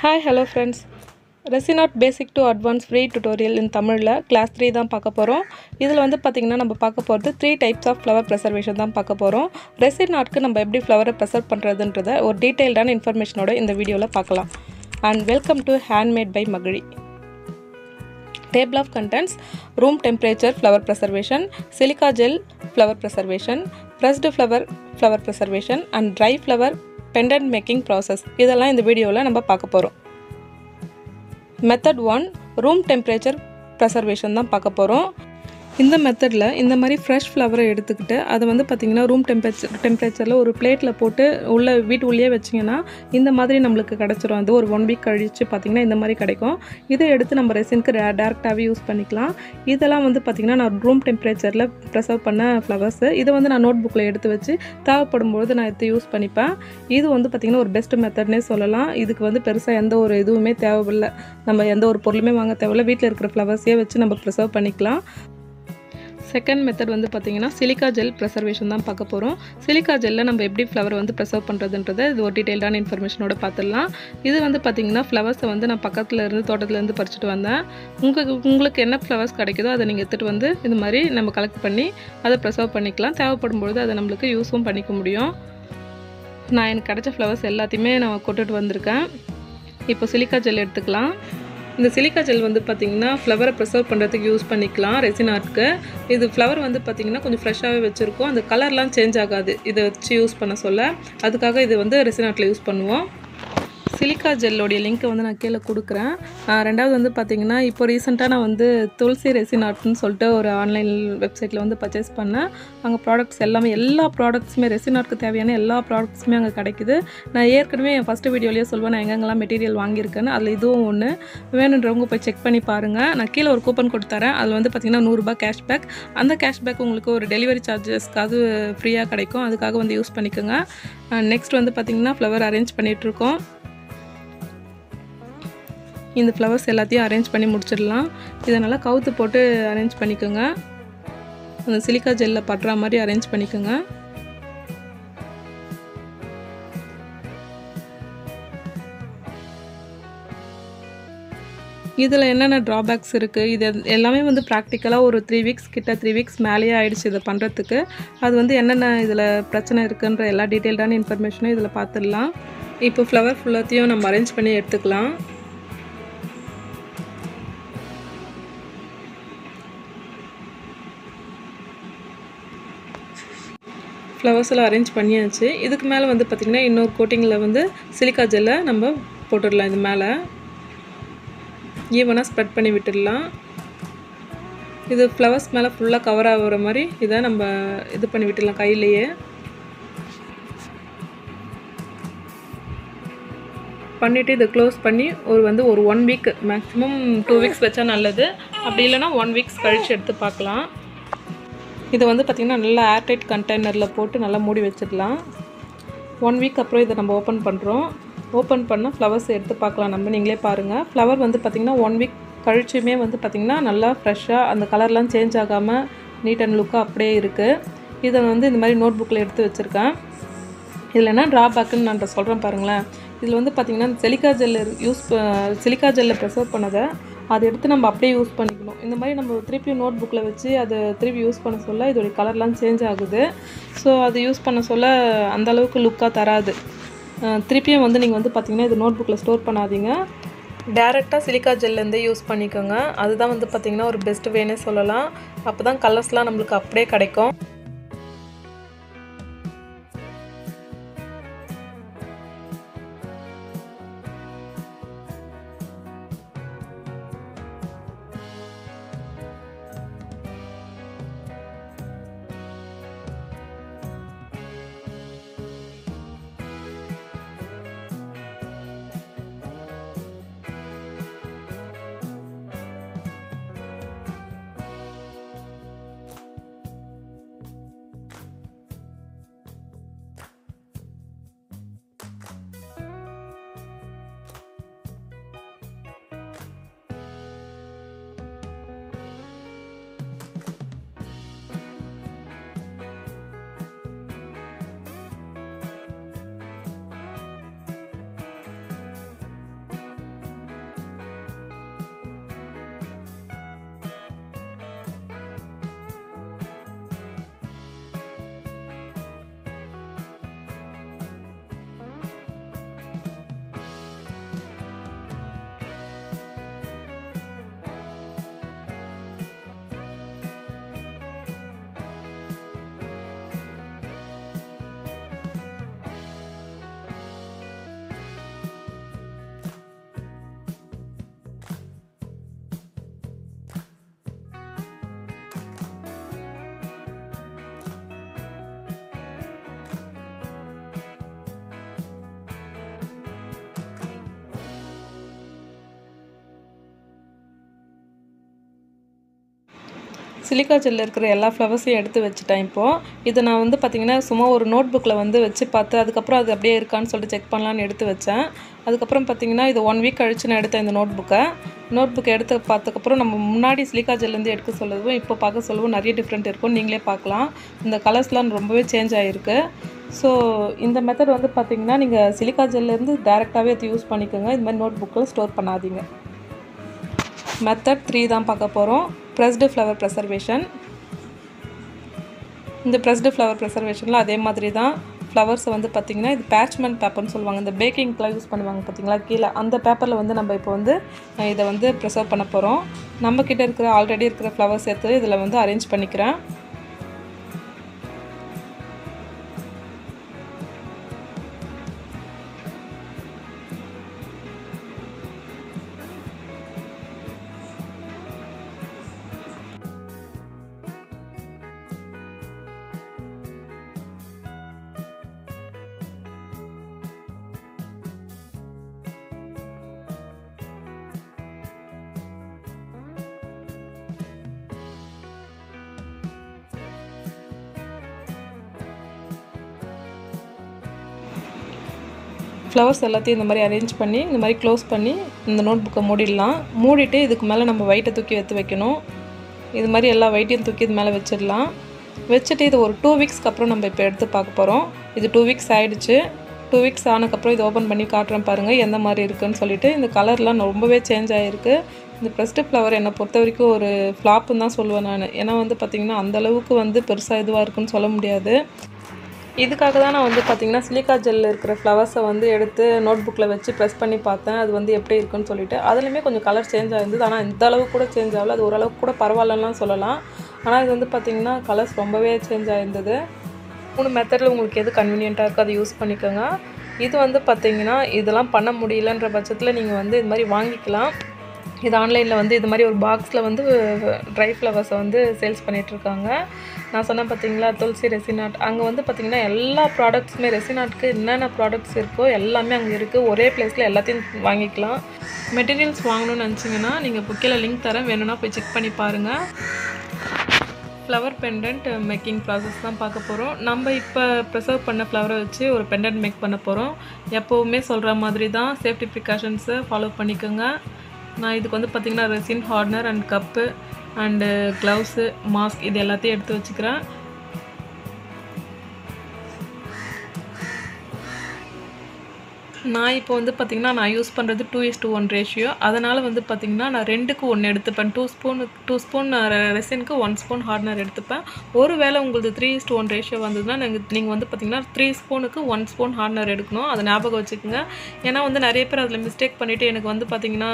Hi, hello friends. Resin Art Basic to Advanced Free Tutorial in Tamil Class 3 தான் பார்க்க போகிறோம். இதில் வந்து பார்த்திங்கன்னா நம்ம பார்க்க போகிறது 3 types of flower preservation தான் பார்க்க போகிறோம். Resin Artக்கு நம்ம எப்படி ஃப்ளவரை ப்ரெசர்வ் பண்ணுறதுன்றத ஒரு டீட்டெயில்டான இன்ஃபர்மேஷனோட இந்த வீடியோவில் பார்க்கலாம். And welcome to Handmade by Magadi. Table of contents: room temperature flower preservation, silica gel flower preservation, pressed flower preservation and dry flower pendant making process. இதெல்லாம் இந்த வீடியோவில் நம்ம பார்க்க போகிறோம். மெத்தட் 1 ரூம் டெம்பரேச்சர் ப்ரெசர்வேஷன் தான் பார்க்க போகிறோம். இந்த மெத்தடில் இந்த மாதிரி ஃப்ரெஷ் ஃப்ளவரை எடுத்துக்கிட்டு அதை வந்து பார்த்திங்கன்னா ரூம் டெம்பரேச்சரில் ஒரு பிளேட்டில் போட்டு வீட்டு உள்ளே வச்சிங்கன்னா இந்த மாதிரி நம்மளுக்கு கிடச்சிரும். அது ஒரு 1 வீக் கழித்து பார்த்திங்கன்னா இந்த மாதிரி கிடைக்கும். இதை எடுத்து நம்ம ரெசினுக்கு டேரெக்டாகவே யூஸ் பண்ணிக்கலாம். இதெல்லாம் வந்து பார்த்திங்கன்னா நான் ரூம் டெம்பரேச்சரில் ப்ரெசர்வ் பண்ண ஃப்ளவர்ஸு. இதை வந்து நான் நோட் புக்கில் எடுத்து வச்சு தேவைப்படும்போது நான் எடுத்து யூஸ் பண்ணிப்பேன். இது வந்து பார்த்திங்கன்னா ஒரு பெஸ்ட் மெத்தட்னே சொல்லலாம். இதுக்கு வந்து பெருசாக எந்த ஒரு இதுவுமே தேவையில்லை, நம்ம எந்த ஒரு பொருளுமே வாங்க தேவையில்லை. வீட்டில் இருக்கிற ஃப்ளவர்ஸையே வச்சு நம்ம ப்ரெசர்வ் பண்ணிக்கலாம். செகண்ட் மெத்தட் வந்து பார்த்திங்கன்னா சிலிக்கா ஜெல் ப்ரெசர்வேஷன் தான் பார்க்க போகிறோம். சிலிக்கா ஜெல்லில் நம்ம எப்படி ஃப்ளவர் வந்து ப்ரெசர்வ் பண்ணுறதுன்றதை இது ஒரு டீட்டெயில்டான இன்ஃபர்மேஷனோட பார்த்துடலாம். இது வந்து பார்த்திங்கன்னா ஃப்ளவர்ஸை வந்து நான் பக்கத்தில் இருந்து தோட்டத்துலேருந்து பறிச்சுட்டு வந்தேன். உங்களுக்கு என்ன ஃப்ளவர்ஸ் கிடைக்குதோ அதை நீங்கள் எடுத்துகிட்டு வந்து இது மாதிரி நம்ம கலெக்ட் பண்ணி அதை ப்ரெசர்வ் பண்ணிக்கலாம். தேவைப்படும்பொழுது அதை நம்மளுக்கு யூஸும் பண்ணிக்க முடியும். நான் எனக்கு கிடைச்ச ஃப்ளவர்ஸ் எல்லாத்தையுமே நான் கொண்டுட்டு வந்திருக்கேன். இப்போ சிலிக்கா ஜெல் எடுத்துக்கலாம். இந்த சிலிக்கா ஜெல் வந்து பார்த்திங்கன்னா ஃப்ளவரை ப்ரெசர்வ் பண்ணுறதுக்கு யூஸ் பண்ணிக்கலாம். ரெசின் ஆர்ட்க்கு இது ஃப்ளவர் வந்து பார்த்திங்கன்னா கொஞ்சம் ஃப்ரெஷ்ஷாகவே வச்சுருக்கோம். அந்த கலர்லாம் சேஞ்ச் ஆகாது இதை வச்சு யூஸ் பண்ண சொல்ல. அதுக்காக இது வந்து ரெசின் ஆர்ட்டில் யூஸ் பண்ணுவோம். சிலிக்கா ஜெல்லோடைய லிங்க்கை வந்து நான் கீழே கொடுக்குறேன். ரெண்டாவது வந்து பார்த்திங்கன்னா இப்போ ரீசெண்டாக நான் வந்து துளசி ரெசின் ஆர்ட்னு சொல்லிட்டு ஒரு ஆன்லைன் வெப்சைட்டில் வந்து பர்ச்சேஸ் பண்ணேன். அங்கே ப்ராடக்ட்ஸ் எல்லா ப்ராடக்ட்ஸுமே ரெசின் ஆர்ட்க்கு தேவையான எல்லா ப்ராடக்ட்ஸுமே அங்கே கிடைக்குது. நான் ஏற்கனவே என் ஃபஸ்ட்டு வீடியோலேயே சொல்லுவேன் நான் எங்கெங்கெல்லாம் மெட்டீரியல் வாங்கியிருக்கேன்னு. அதில் இதுவும் ஒன்று. வேணுன்றவங்க போய் செக் பண்ணி பாருங்கள். நான் கீழே ஒரு கூப்பன் கொடுத்துறேன். அதில் வந்து பார்த்திங்கன்னா 100 ரூபாய் கேஷ்பேக். அந்த கேஷ்பேக் உங்களுக்கு ஒரு டெலிவரி சார்ஜஸ்க்காவது ஃப்ரீயாக கிடைக்கும். அதுக்காக வந்து யூஸ் பண்ணிக்கோங்க. நெக்ஸ்ட் வந்து பார்த்திங்கன்னா ஃப்ளவர் அரேஞ்ச் பண்ணிகிட்ருக்கோம். இந்த ஃப்ளவர்ஸ் எல்லாத்தையும் அரேஞ்ச் பண்ணி முடிச்சிடலாம். இதை நல்லா கவுத்து போட்டு அரேஞ்ச் பண்ணிக்கோங்க. அந்த சிலிக்கா ஜெல்லில் படுற மாதிரி அரேஞ்ச் பண்ணிக்கோங்க. இதில் என்னென்ன ட்ராபேக்ஸ் இருக்குது, இது எல்லாமே வந்து ப்ராக்டிக்கலாக ஒரு 3 வீக்ஸ் மேலேயே ஆகிடுச்சு இதை பண்ணுறதுக்கு. அது வந்து என்னென்ன இதில் பிரச்சனை இருக்குன்ற எல்லா டீட்டெயில்டான இன்ஃபர்மேஷனும் இதில் பார்த்துடலாம். இப்போ ஃப்ளவர் ஃபுல்லாத்தையும் நம்ம அரேஞ்ச் பண்ணி எடுத்துக்கலாம். ஃப்ளவர்ஸெல்லாம் அரேஞ்ச் பண்ணியாச்சு. இதுக்கு மேலே வந்து பார்த்திங்கன்னா இன்னொரு கோட்டிங்கில் வந்து சிலிக்கா ஜெல்லை நம்ம போட்டுடலாம். இது மேலே ஈவனாக ஸ்ப்ரெட் பண்ணி விட்டுடலாம். இது ஃப்ளவர்ஸ் மேலே ஃபுல்லாக கவர் ஆகிற மாதிரி இதை நம்ம இது பண்ணி விட்டுடலாம் கையிலேயே. பண்ணிவிட்டு இதை க்ளோஸ் பண்ணி ஒரு 1 வீக் மேக்ஸிமம் 2 வீக்ஸ் வச்சா நல்லது. அப்படி இல்லைனா 1 வீக்ஸ் கழித்து எடுத்து பார்க்கலாம். இதை வந்து பார்த்திங்கன்னா நல்லா ஏர்டைட் கண்டெய்னரில் போட்டு நல்லா மூடி வச்சிடலாம். 1 வீக் அப்புறம் இதை நம்ம ஓப்பன் பண்ணுறோம். ஓப்பன் பண்ணால் ஃப்ளவர்ஸ் எடுத்து பார்க்கலாம். நீங்களே பாருங்கள். ஃப்ளவர் வந்து பார்த்திங்கன்னா 1 வீக் கழிச்சுமே வந்து பார்த்திங்கன்னா நல்லா ஃப்ரெஷ்ஷாக அந்த கலர்லாம் சேஞ்ச் ஆகாமல் நீட் அண்ட் லுக்காக அப்படியே இருக்குது. இதை வந்து இந்த மாதிரி நோட் புக்கில் எடுத்து வச்சுருக்கேன். இதில் என்ன ட்ராபேக்குன்னு நான் சொல்கிறேன் பாருங்களேன். இதில் வந்து பார்த்திங்கன்னா சிலிக்கா ஜெல்லில் ப்ரெசர்வ் பண்ணதை அதை எடுத்து நம்ம அப்படியே யூஸ் பண்ணிக்கணும். இந்த மாதிரி நம்ம திருப்பி நோட் புக்கில் வச்சு அதை திருப்பி யூஸ் பண்ண சொல்ல இதோடைய கலர்லாம் சேஞ்ச் ஆகுது. ஸோ அது யூஸ் பண்ண சொல்ல அந்தளவுக்கு லுக்காக தராது. திருப்பியும் வந்து நீங்கள் வந்து பார்த்திங்கன்னா இது நோட் புக்கில் ஸ்டோர் பண்ணாதீங்க. டேரெக்டாக சிலிக்கா ஜெல்லேருந்தே யூஸ் பண்ணிக்கோங்க. அதுதான் வந்து பார்த்திங்கன்னா ஒரு பெஸ்ட் வேனே சொல்லலாம். அப்போ தான் கலர்ஸ்லாம் நம்மளுக்கு அப்படியே கிடைக்கும். சிலிக்கா ஜெல்லில் இருக்கிற எல்லா ஃப்ளவர்ஸையும் எடுத்து வச்சுட்டேன் இப்போது. இதை நான் வந்து பார்த்திங்கன்னா சும்மா ஒரு நோட் புக்கில் வந்து வச்சு பார்த்து அதுக்கப்புறம் அது அப்படியே இருக்கான்னு சொல்லிட்டு செக் பண்ணலான்னு எடுத்து வச்சேன். அதுக்கப்புறம் பார்த்திங்கன்னா இது 1 வீக் கழிச்சு நான் எடுத்தேன் இந்த நோட் புக்கை எடுத்து பார்த்ததுக்கப்புறம் நம்ம முன்னாடி சிலிக்கா ஜெல்லேருந்து எடுக்க சொல்லவும் இப்போ பார்க்க சொல்லவும் நிறைய டிஃப்ரெண்ட் இருக்கும். நீங்களே பார்க்கலாம். இந்த கலர்ஸ்லாம் ரொம்பவே சேஞ்ச் ஆகிருக்கு. ஸோ இந்த மெத்தட் வந்து பார்த்திங்கன்னா நீங்கள் சிலிக்கா ஜெல்லேருந்து டேரெக்டாகவே அது யூஸ் பண்ணிக்கோங்க. இது மாதிரி நோட் புக்கில் ஸ்டோர் பண்ணாதீங்க. மெத்தட் 3 தான் பார்க்க போகிறோம். Pressed flower preservation. இந்த ப்ரெஸ்டு ஃப்ளவர் ப்ரெசர்வேஷனில் அதே மாதிரி தான் ஃப்ளவர்ஸை வந்து பார்த்திங்கன்னா இது பேட்ச்மெண்ட் பேப்பர்னு சொல்லுவாங்க. இந்த பேக்கிங்க்கெலாம் யூஸ் பண்ணுவாங்க பார்த்திங்களா கீழே, அந்த பேப்பரில் வந்து நம்ம இப்போ வந்து இதை வந்து ப்ரிசர்வ் பண்ண போகிறோம். நம்மக்கிட்ட இருக்கிற ஆல்ரெடி இருக்கிற ஃப்ளவர்ஸ் எடுத்து இதில் வந்து அரேஞ்ச் பண்ணிக்கிறேன். ஃப்ளவர்ஸ் எல்லாத்தையும் இந்த மாதிரி அரேஞ்ச் பண்ணி இந்த மாதிரி க்ளோஸ் பண்ணி இந்த நோட் புக்கை மூடிடலாம். மூடிட்டு இதுக்கு மேலே நம்ம ஒயிட்டை தூக்கி எடுத்து வைக்கணும். இது மாதிரி எல்லா ஒயிட்டையும் தூக்கி இது மேலே வச்சிடலாம். வச்சுட்டு இது ஒரு 2 வீக்ஸ்க்கு அப்புறம் நம்ம இப்போ எடுத்து பார்க்க போகிறோம். இது 2 வீக்ஸ் ஆகிடுச்சு. 2 வீக்ஸ் ஆனதுக்கப்புறம் இது ஓப்பன் பண்ணி காட்டுறேன் பாருங்கள் எந்த மாதிரி இருக்குதுன்னு சொல்லிட்டு. இந்த கலர்லாம் ரொம்பவே சேஞ்ச் ஆகிருக்கு. இந்த ப்ரெஸ்டு ஃப்ளவர் என்னை பொறுத்த வரைக்கும் ஒரு ஃப்ளாப்புன்னு தான் சொல்லுவேன் நான். ஏன்னா வந்து பார்த்திங்கன்னா அந்தளவுக்கு வந்து பெருசாக இதுவாக இருக்குன்னு சொல்ல முடியாது. இதுக்காக தான் நான் வந்து பார்த்திங்கன்னா சிலிக்கா ஜெல்லில் இருக்கிற ஃப்ளவர்ஸை வந்து எடுத்து நோட் புக்கில் வச்சு ப்ரெஸ் பண்ணி பார்த்தேன். அது வந்து எப்படி இருக்குன்னு சொல்லிட்டு. அதுலேயுமே கொஞ்சம் கலர் சேஞ்ச் ஆகிருந்தது. ஆனால் இந்த அளவுக்கு கூட சேஞ்ச் ஆகல. அது ஓரளவுக்கு கூட பரவாயில்லலாம் சொல்லலாம். ஆனால் இது வந்து பார்த்திங்கன்னா கலர்ஸ் ரொம்பவே சேஞ்ச் ஆகிருந்தது. 3 மெத்தடில் உங்களுக்கு எது கன்வீனியண்ட்டாக இருக்கோ அதை யூஸ் பண்ணிக்கோங்க. இது வந்து பார்த்திங்கன்னா இதெல்லாம் பண்ண முடியலன்ற பட்சத்தில் நீங்கள் வந்து இது மாதிரி வாங்கிக்கலாம். இது ஆன்லைனில் வந்து இது மாதிரி ஒரு பாக்ஸில் வந்து ட்ரை ஃப்ளவர்ஸை வந்து சேல்ஸ் பண்ணிகிட்ருக்காங்க. நான் சொன்னேன் பார்த்தீங்களா துளசி ரெசின் ஆர்ட், அங்கே வந்து பார்த்திங்கன்னா எல்லா ப்ராடக்ட்ஸுமே ரெசின் ஆர்ட்க்கு என்னென்ன ப்ராடக்ட்ஸ் இருக்கோ எல்லாமே அங்கே இருக்குது. ஒரே பிளேஸில் எல்லாத்தையும் வாங்கிக்கலாம். மெட்டீரியல்ஸ் வாங்கணும்னு நினச்சிங்கன்னா நீங்கள் இப்போ கீழே லிங்க் தரேன், வேணும்னா போய் செக் பண்ணி பாருங்கள். ஃப்ளவர் பெண்டன்ட் மேக்கிங் ப்ராசஸ் தான் பார்க்க போகிறோம். நம்ம இப்போ ப்ரிசர்வ் பண்ண ஃப்ளவரை வச்சு ஒரு பெண்டன்ட் மேக் பண்ண போகிறோம். எப்போவுமே சொல்கிற மாதிரி தான் சேஃப்டி ப்ரிகாஷன்ஸை ஃபாலோ பண்ணிக்கோங்க. நான் இதுக்கு வந்து பார்த்திங்கன்னா resin hardener and cup and gloves mask இது எல்லாத்தையும் எடுத்து வச்சுக்கிறேன். நான் இப்போ வந்து பார்த்திங்கன்னா நான் யூஸ் பண்ணுறது 2:1 ரேஷியோ. அதனால் வந்து பார்த்திங்கன்னா நான் 2க்கு 1 எடுத்துப்பேன். 2 ஸ்பூன் ரெசினுக்கு 1 ஸ்பூன் ஹார்ட்னர் எடுத்துப்பேன். ஒரு வேளை உங்களுக்கு 3:1 ரேஷியோ வந்ததுன்னா நீங்கள் வந்து பார்த்திங்கன்னா 3 ஸ்பூனுக்கு 1 ஸ்பூன் ஹார்ட்னர் எடுக்கணும். அதை ஞாபகம் வச்சுக்கோங்க. ஏன்னா வந்து நிறைய பேர் அதில் மிஸ்டேக் பண்ணிவிட்டு எனக்கு வந்து பார்த்திங்கன்னா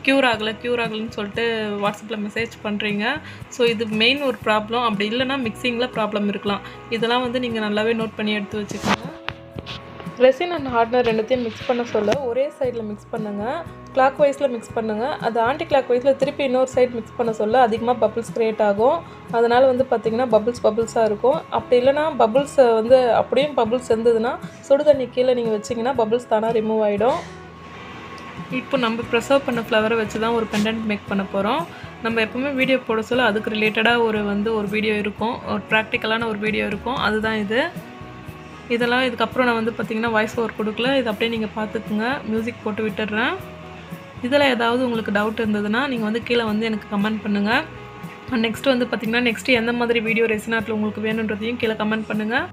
க்யூர் ஆகலைன்னு சொல்லிட்டு வாட்ஸ்அப்பில் மெசேஜ் பண்ணுறீங்க. ஸோ இது மெயின் ஒரு ப்ராப்ளம். அப்படி இல்லைனா மிக்சிங்கில் ப்ராப்ளம் இருக்கலாம். இதெல்லாம் வந்து நீங்கள் நல்லாவே நோட் பண்ணி எடுத்து வச்சுக்கோங்க. ரெசின் அண்ட் ஹார்ட்னர் ரெண்டுத்தையும் மிக்ஸ் பண்ண சொல்ல ஒரே சைடில் மிக்ஸ் பண்ணுங்கள். கிளாக் வைஸில் மிக்ஸ் பண்ணுங்கள். அது ஆன்டி கிளாக் வைஸில் திருப்பி இன்னொரு சைடு மிக்ஸ் பண்ண சொல்ல அதிகமாக பபிள்ஸ் க்ரியேட் ஆகும். அதனால் வந்து பார்த்திங்கன்னா பபிள்ஸாக இருக்கும். அப்படி இல்லைனா பபிள்ஸை வந்து அப்படியும் பபிள்ஸ் இருந்ததுன்னா சுடு தண்ணி கீழே நீங்கள் வச்சிங்கன்னா பபிள்ஸ் தானாக ரிமூவ் ஆகிடும். இப்போ நம்ம ப்ரிசர்வ் பண்ண ஃப்ளவரை வச்சு தான் ஒரு பெண்டன்ட் மேக் பண்ண போகிறோம். நம்ம எப்போவுமே வீடியோ போட சொல்ல அதுக்கு ரிலேட்டடாக ஒரு வீடியோ இருக்கும், ஒரு ப்ராக்டிக்கலான ஒரு வீடியோ இருக்கும். அதுதான் இது. இதெல்லாம் இதுக்கப்புறம் நான் வந்து பார்த்திங்கன்னா வாய்ஸ் ஓவர் கொடுக்கல. இது அப்படியே நீங்கள் பார்த்துக்குங்க. மியூசிக் போட்டு விட்டுடுறேன். இதில் ஏதாவது உங்களுக்கு டவுட் இருந்ததுன்னா நீங்கள் வந்து கீழே வந்து எனக்கு கமெண்ட் பண்ணுங்கள். நெக்ஸ்ட்டு வந்து பார்த்திங்கன்னா நெக்ஸ்ட்டு எந்த மாதிரி வீடியோ ரெசின் ஆர்ட்டில் உங்களுக்கு வேணுன்றதையும் கீழே கமெண்ட் பண்ணுங்கள்.